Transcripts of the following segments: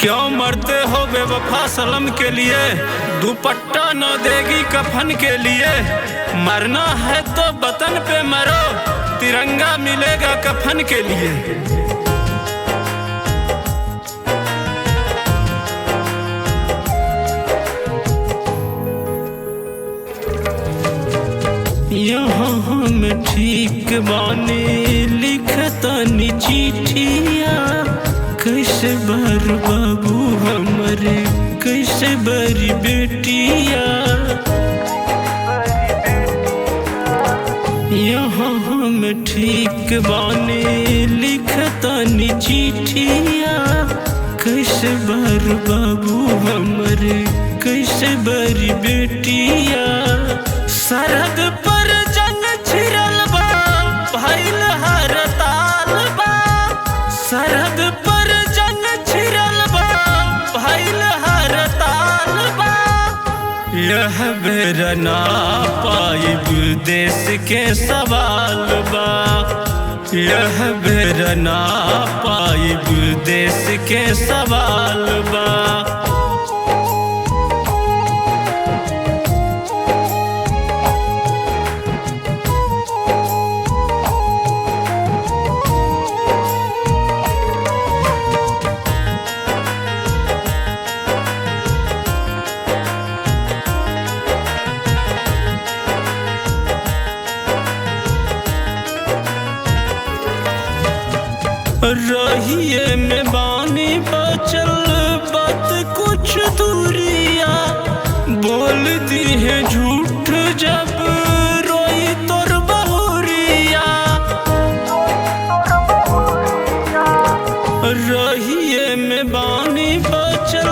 क्यों मरते हो बेवफा सनम के लिए, दुपट्टा न देगी कफन के लिए। मरना है तो वतन पे मरो, तिरंगा मिलेगा कफन के लिए। यहाँ हम ठीक बानी लिखतनी चिट्ठिया, कैसे बर बाबू हमरे कैसे बरी बेटिया। यहाँ हम ठीक बानी लिखतनी चिट्ठिया, कैसे बर बाबू हमरे कैसे बरी बेटिया। सरहद पर जंग छिड़ल बा भइल हर ताल बा, सरहद पर जंग छिड़ल बा भइल हर ताल बा। यह बेर ना पाइब देश के सवाल बा, यह बेर ना पाइब देश के सवाल बा। रहिए में बानी बचल बात कुछ दूरिया, बोल दी है झूठ जब रोई तोर बहुरिया। रहिए में बानी बचल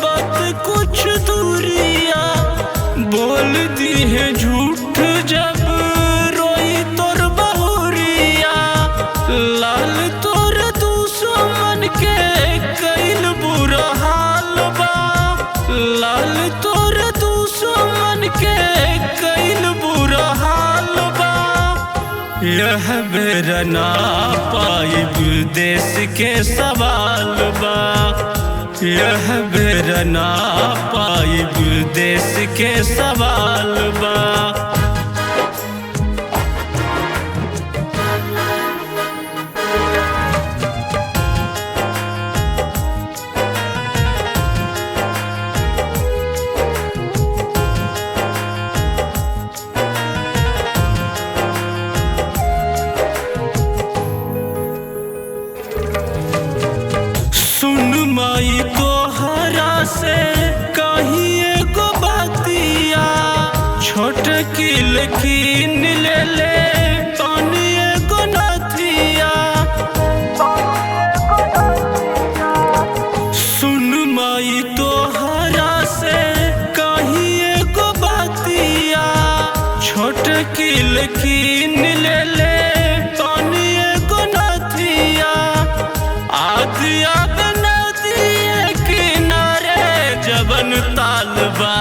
बात कुछ दूरिया, बोल दी है झूठ जब रोई तोर बहुरिया। लाल तोर दुश्मन के कैल बुरा हाल बा, लाल तोर दुश्मन के कैल बुरा हाल बा। यह बेर ना पाइब देश के सवाल बा, यह बेर ना पाइब देश के सवाल बा। माई तोहरा से कहीं एगो बातिया, छोट की लेकिन ले ले पानी एगो नथिया। सुन माई तोहरा से कहीं एगो बातिया, छोट की लेकिन ले ले पानी एगो नथिया। आदिया जबन तालबा,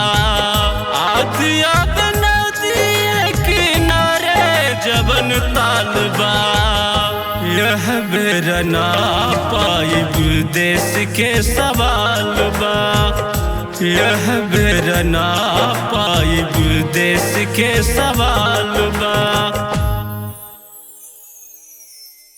आदिया नदी किनारे जबन तालबा। यह बेर ना पाइब देश के सवाल बा, यह बेर ना पाइब देश के सवाल बा।